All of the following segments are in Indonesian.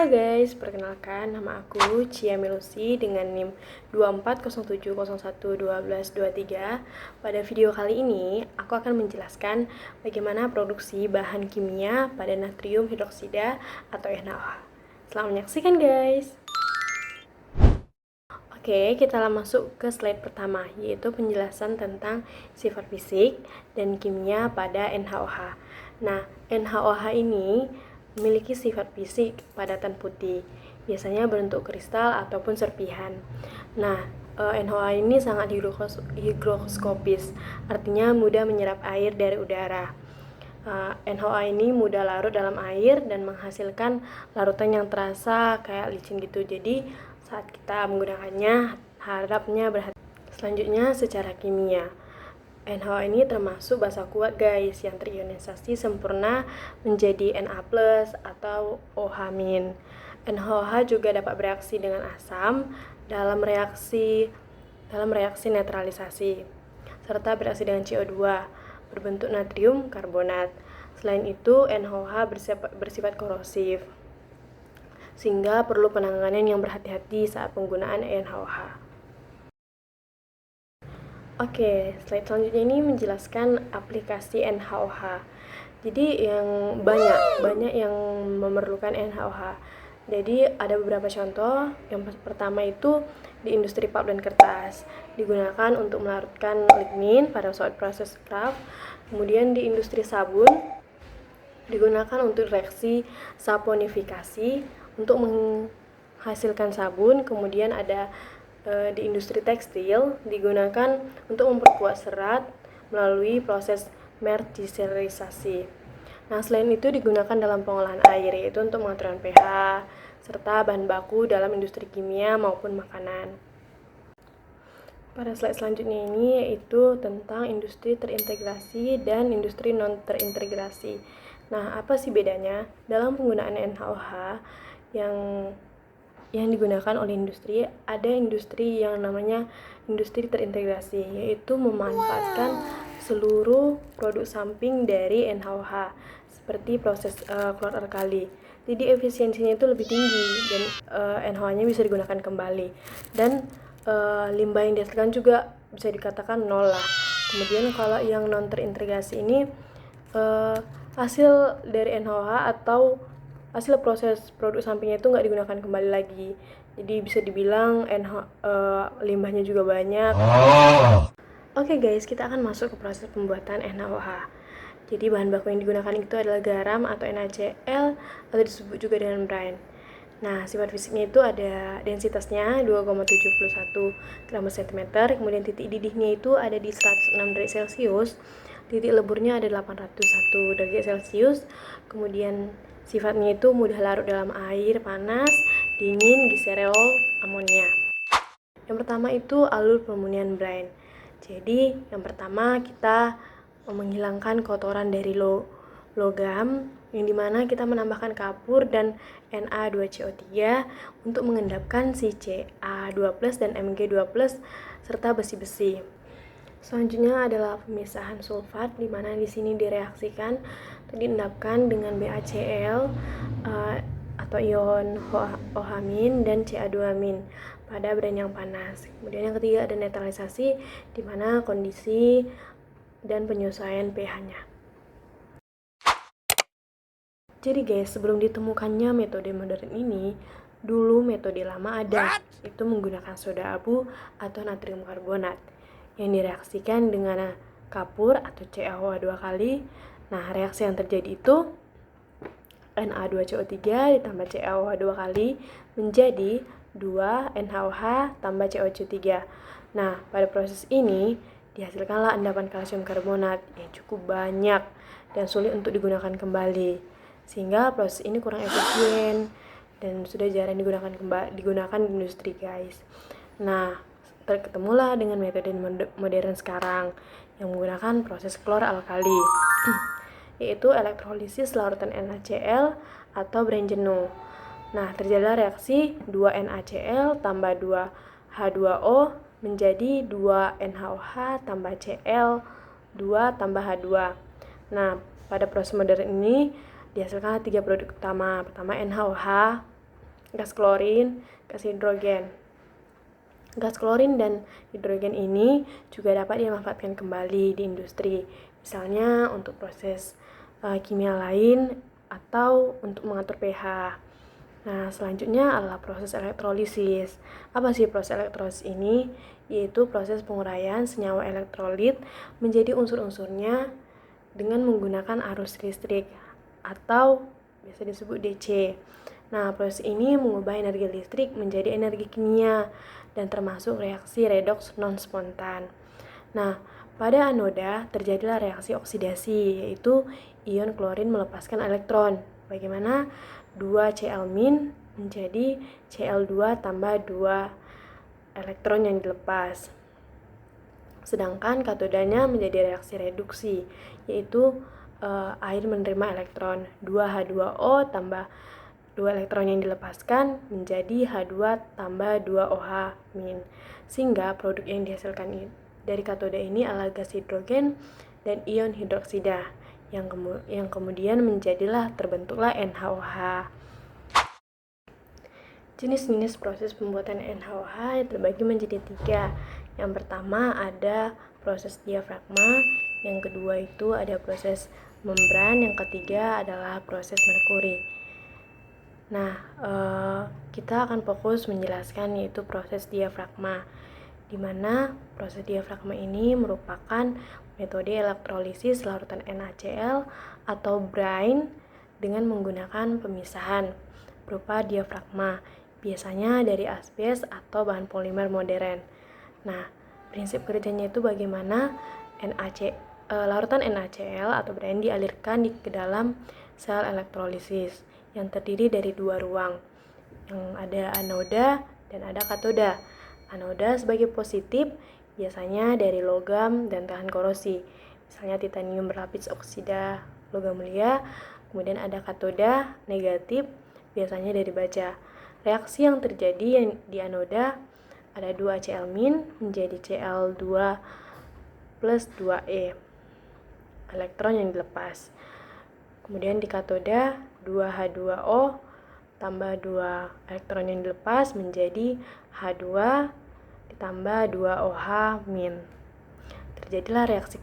Halo guys, perkenalkan nama aku Cia Melusi dengan NIM 2407011223. Pada video kali ini, aku akan menjelaskan bagaimana produksi bahan kimia pada natrium hidroksida atau NaOH. Selamat menyaksikan guys. Oke, kita masuk ke slide pertama, yaitu penjelasan tentang sifat fisik dan kimia pada NaOH. Nah, NaOH ini memiliki sifat fisik padatan putih, biasanya berbentuk kristal ataupun serpihan. Nah, NaOH ini sangat higroskopis, artinya mudah menyerap air dari udara. NaOH ini mudah larut dalam air dan menghasilkan larutan yang terasa kayak licin gitu. Jadi saat kita menggunakannya harapnya berhati. Selanjutnya secara kimia, NaOH ini termasuk basa kuat guys yang terionisasi sempurna menjadi Na+ atau OH-. NaOH juga dapat bereaksi dengan asam dalam reaksi netralisasi serta bereaksi dengan CO2 berbentuk natrium karbonat. Selain itu, NaOH bersifat korosif, sehingga perlu penanganan yang berhati-hati saat penggunaan NaOH. Oke, slide selanjutnya ini menjelaskan aplikasi NaOH. Jadi yang banyak yang memerlukan NaOH. Jadi ada beberapa contoh. Yang pertama itu di industri pulp dan kertas, digunakan untuk melarutkan lignin pada saat proses kraft. Kemudian di industri sabun, digunakan untuk reaksi saponifikasi untuk menghasilkan sabun. Kemudian ada di industri tekstil, digunakan untuk memperkuat serat melalui proses mergiserialisasi. Nah, selain itu digunakan dalam pengolahan air, yaitu untuk pengaturan pH serta bahan baku dalam industri kimia maupun makanan. Pada slide selanjutnya ini yaitu tentang industri terintegrasi dan industri non terintegrasi. Nah, apa sih bedanya dalam penggunaan NaOH yang digunakan oleh industri? Ada industri yang namanya industri terintegrasi, yaitu memanfaatkan seluruh produk samping dari NaOH seperti proses klor alkali. Jadi efisiensinya itu lebih tinggi dan NaOH-nya bisa digunakan kembali, dan limbah yang dihasilkan juga bisa dikatakan nol lah. Kemudian kalau yang non terintegrasi ini hasil dari NaOH atau hasil proses produk sampingnya itu nggak digunakan kembali lagi. Jadi bisa dibilang limbahnya juga banyak. Oke guys, kita akan masuk ke proses pembuatan NaOH. Jadi bahan baku yang digunakan itu adalah garam atau NaCl atau disebut juga dengan brine. Nah, sifat fisiknya itu ada densitasnya 2,71 gram per cm, kemudian titik didihnya itu ada di 106 derajat Celcius, titik leburnya ada 801 derajat Celcius, kemudian sifatnya itu mudah larut dalam air panas, dingin, gliserol, amonia. Yang pertama itu alur pemurnian brine. Jadi yang pertama kita menghilangkan kotoran dari logam, yang dimana kita menambahkan kapur dan Na2CO3 untuk mengendapkan si Ca2+ dan Mg2+ serta besi-besi. Selanjutnya adalah pemisahan sulfat, di mana di sini direaksikan atau diendapkan dengan BaCl atau ion OH- dan Ca2- pada brine yang panas. Kemudian yang ketiga ada netralisasi, di mana kondisi dan penyesuaian pH-nya. Jadi guys, sebelum ditemukannya metode modern ini, dulu metode lama ada, itu menggunakan soda abu atau natrium karbonat yang direaksikan dengan kapur atau CaOH 2 kali. Nah, reaksi yang terjadi itu Na2CO3 ditambah CaOH 2 kali menjadi 2 NaOH tambah CO3. Nah, pada proses ini dihasilkanlah endapan kalsium karbonat yang cukup banyak dan sulit untuk digunakan kembali, sehingga proses ini kurang efisien dan sudah jarang digunakan di industri guys. Nah, ketemulah dengan metode modern sekarang yang menggunakan proses klor alkali yaitu elektrolisis larutan NaCl atau brine jenuh. Nah, terjadilah reaksi 2 NaCl tambah 2 H2O menjadi 2 NaOH tambah Cl 2 tambah H2. Nah, pada proses modern ini dihasilkan 3 produk utama. Pertama NaOH, gas klorin, gas hidrogen. Gas klorin dan hidrogen ini juga dapat dimanfaatkan kembali di industri, misalnya untuk proses kimia lain atau untuk mengatur pH. Nah, selanjutnya adalah proses elektrolisis. Apa sih proses elektrolisis ini? Yaitu proses penguraian senyawa elektrolit menjadi unsur-unsurnya dengan menggunakan arus listrik atau biasa disebut DC. Nah, proses ini mengubah energi listrik menjadi energi kimia dan termasuk reaksi redoks non-spontan. Nah, pada anoda terjadilah reaksi oksidasi, yaitu ion klorin melepaskan elektron. Bagaimana 2Cl- menjadi Cl2 tambah 2 elektron yang dilepas. Sedangkan katodanya menjadi reaksi reduksi, yaitu air menerima elektron 2H2O tambah 2 elektron yang dilepaskan menjadi H2 tambah 2OH-. Sehingga produk yang dihasilkan dari katoda ini adalah gas hidrogen dan ion hidroksida yang kemudian menjadilah terbentuklah NaOH. Jenis-jenis proses pembuatan NaOH terbagi menjadi 3. Yang pertama ada proses diafragma, yang kedua itu ada proses membran, yang ketiga adalah proses merkuri. Nah, kita akan fokus menjelaskan yaitu proses diafragma, di mana proses diafragma ini merupakan metode elektrolisis larutan NaCl atau brine dengan menggunakan pemisahan berupa diafragma, biasanya dari asbes atau bahan polimer modern. Nah, prinsip kerjanya itu bagaimana larutan NaCl atau brine dialirkan ke dalam sel elektrolisis yang terdiri dari 2 ruang, yang ada anoda dan ada katoda. Anoda sebagai positif biasanya dari logam dan tahan korosi, misalnya titanium berlapis oksida logam mulia. Kemudian ada katoda negatif, biasanya dari baja. Reaksi yang terjadi di anoda ada 2Cl- menjadi Cl2 plus 2E elektron yang dilepas. Kemudian di katoda 2H2O tambah 2 elektron yang dilepas menjadi H2 ditambah 2OH-. Terjadilah reaksi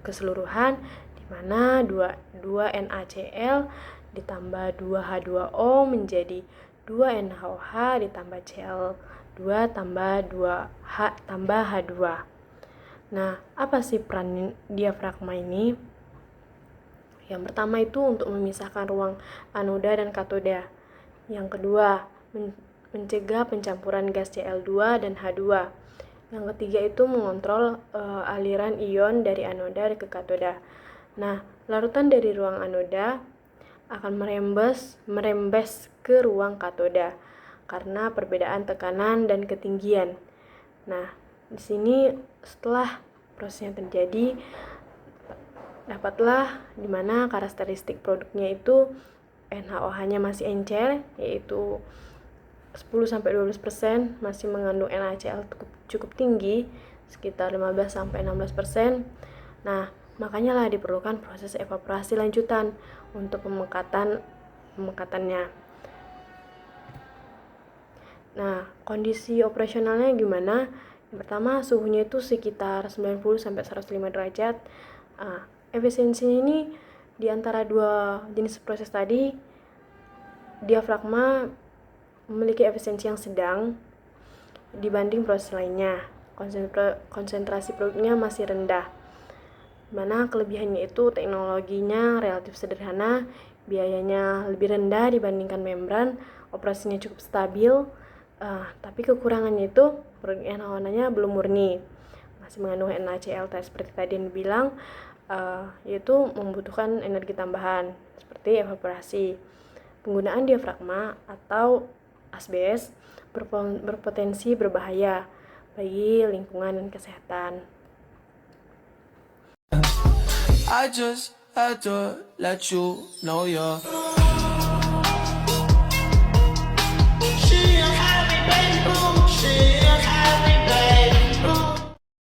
keseluruhan di mana 2 NaCl ditambah 2H2O menjadi 2 NaOH ditambah Cl2 tambah 2H tambah H2. Nah, apa sih peran diafragma ini? Yang pertama itu untuk memisahkan ruang anoda dan katoda. Yang kedua, mencegah pencampuran gas Cl2 dan H2. Yang ketiga itu mengontrol aliran ion dari anoda ke katoda. Nah, larutan dari ruang anoda akan merembes ke ruang katoda karena perbedaan tekanan dan ketinggian. Nah, di sini setelah prosesnya terjadi, dapatlah dimana karakteristik produknya itu NaOH-nya masih encer, yaitu 10-12%, masih mengandung NaCl cukup tinggi, sekitar 15-16%. Nah, makanya lah diperlukan proses evaporasi lanjutan untuk pemekatannya. Nah, kondisi operasionalnya gimana? Yang pertama, suhunya itu sekitar 90-105 derajat. Efisiensinya ini di antara 2 jenis proses tadi, diafragma memiliki efisiensi yang sedang dibanding proses lainnya. Konsentrasi produknya masih rendah. Mana kelebihannya itu teknologinya relatif sederhana, biayanya lebih rendah dibandingkan membran, operasinya cukup stabil. Tapi kekurangannya itu produk NaOH-nya belum murni, masih mengandung NaCl seperti tadi yang dibilang, yaitu membutuhkan energi tambahan seperti evaporasi. Penggunaan diafragma atau asbes berpotensi berbahaya bagi lingkungan dan kesehatan. I just had to let you know you're